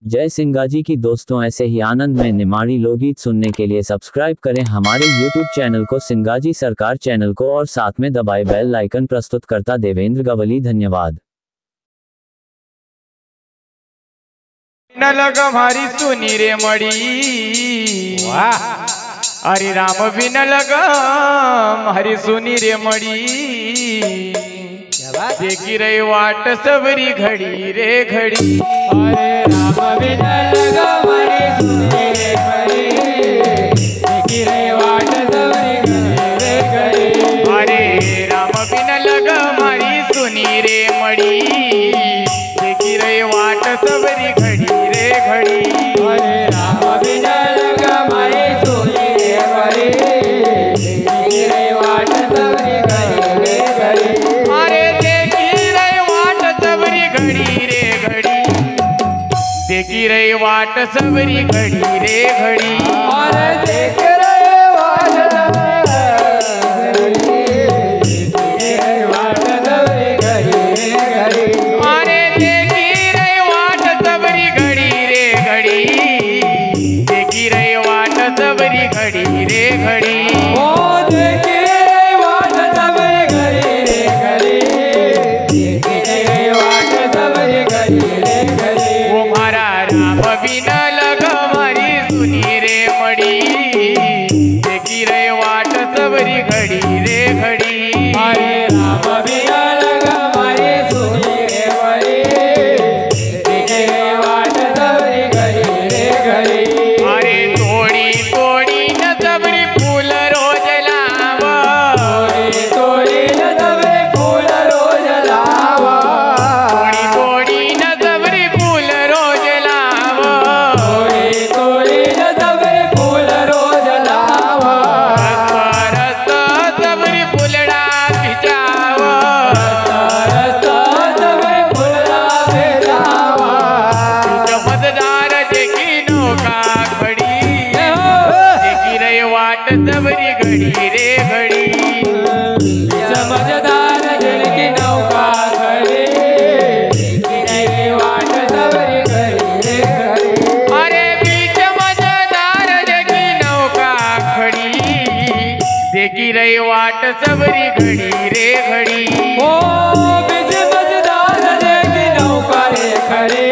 जय सिंगाजी की दोस्तों, ऐसे ही आनंद में निमाड़ी लोकगीत सुनने के लिए सब्सक्राइब करें हमारे YouTube चैनल को, सिंगाजी सरकार चैनल को, और साथ में दबाए बेल आइकन। प्रस्तुत करता देवेंद्र गवली। धन्यवाद। न लग हमारी सुनी रे मड़ी, हरि राम भी न लग हमारी सुनी रे मड़ी। देखी रही वाट सबरी घड़ी रे घड़ी, अरे राम भी न लग हमारी सुनी रे घड़ी। देखी रही वाट सबरी घड़ी रे घड़ी, अरे राम भी न लग हमारी सुनी रे मड़ी। देखी रही वाट सबरी घड़ी रे घड़ी, अरे राम भी न लग हमारी सुनी रे घड़ी। देखी रही वाट सबरी घड़ी रे घड़ी, अरे देखी रही वाट सबरी घड़ी रे घड़ी। देखी रही वाट सबरी घड़ी रे घड़ी, अरे देख रहे वाट सबरी घड़ी रे घड़ी। अरे देखी रही वाट सबरी घड़ी रे घड़ी। देखी रही वाट सबरी घड़ी रे घड़ी, ओ देखी रही वाट सबरी घड़ी रे घड़ी। देखी रही वाट सबरी घड़ी रे घड़ी, वो मारा राम भी न लग हमारी सुनी रे मड़ी। देखी रही वाट सबरी घड़ी रे घड़ी, अरे राम भी न लग हमारी सुनी रे घड़ी। देखी रही वाट सबरी घड़ी रे घड़ी, अरे तोड़ी तोड़ी न सबरी फूल रोज लावा। तोड़ी तोड़ी न सबरी फूल रोज लावा। तोड़ी तोड़ी न सबरी फूल रोज लावा। तोड़ी तोड़ी न सबरी फूल रोज लावा। रस्ता सबरी फुलड़ा भिजावा। रस्ता सबरी फूलड़ा भेजावा। चमत्कार देखी नौका खड़ी। देखी रही वाट सबरी घड़ी रे घड़ी, समझदार जिनकी नौका खड़ी। देखी रही वाट सबरी घड़ी रे घड़ी, अरे बीच मजेदार देखी नौका खड़ी। देखी रही वाट सबरी घड़ी रे घड़ी, ओ बिच मझदार जिनकी नौका रे खड़ी।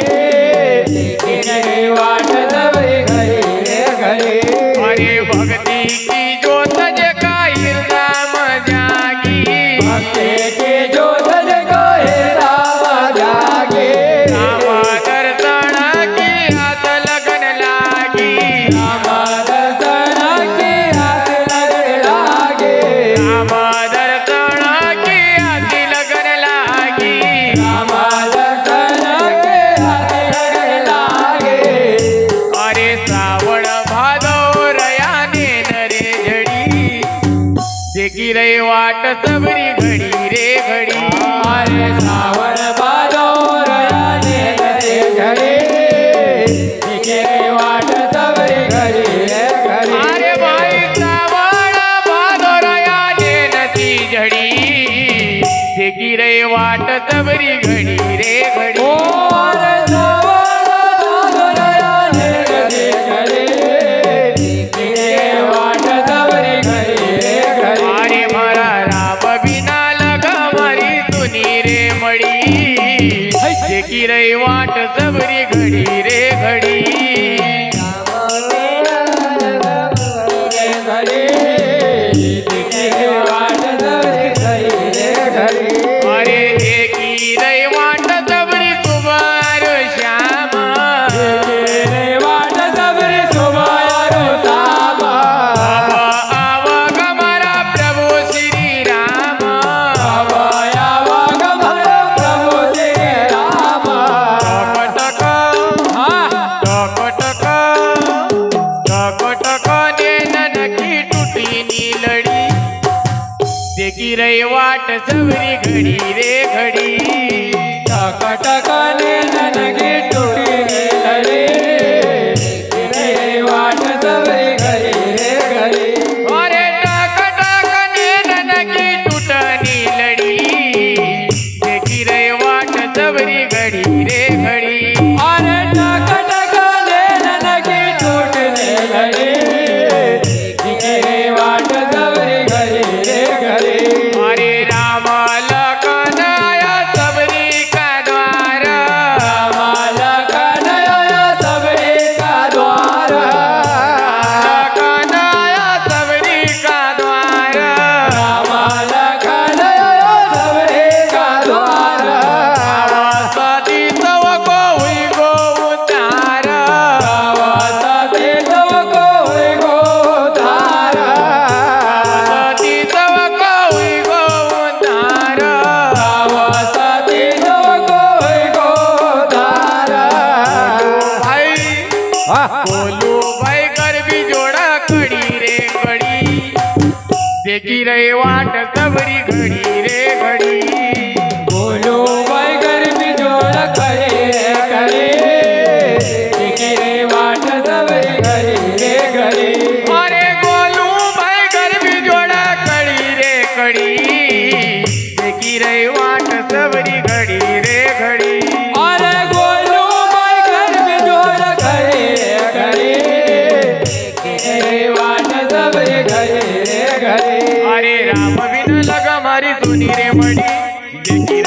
देखी रही वाट सबरी घड़ी रे घड़ी, अरे भक्ति की जोत जगाई राम जागी। भक्ति के जो सज गए राम जागे। राम दर्शन की आस लगन लागी। राम दर्शन की आस लगन लागे। राम दर्शन की आस लगन लागी। राम दर्शन के आस लगन लागे। अरे श्रावण भादव रयाने नरे झड़ी। देखी रही वाट सबरी घड़ी रे घड़ी, अरे सावन भादव रयाने नरे झड़ी। देखी रही वाट सबरी घड़ी रे घड़ी, अरे भाई श्रावण भादव रयाने नदी झड़ी। देखी रही वाट सबरी घड़ी रे घड़ी, ओ अरे सावन भादव रयाने नरे झड़ी। देखी रही वाट सबरी घड़ी रे घड़ी, अरे मारा राम बिना लग हमारी सुनी रे मड़ी। देखी रही वाट सबरी घड़ी रे घड़ी, अरे देखी रही वाट सबरी बोलू भाई कर भी जोड़ा कड़ी रे कड़ी देखी रही वाट सबरी घड़ी रे घड़ी बोलो भाई घर भी जोड़ करे करे देखी रे वाट सबरी घड़ी रे घड़ी अरे गोलू भाई घर भी जोड़ा कड़ी रे कड़ी देखी रही वाट सबरी घड़ी रे घड़ी अरे गोलू भाई घर भी जोड़ करे करे देखी रे वाट सबरी घड़ी रे घड़ी अरे राम बिन लगा मारी सुनी रे मड़ी देखी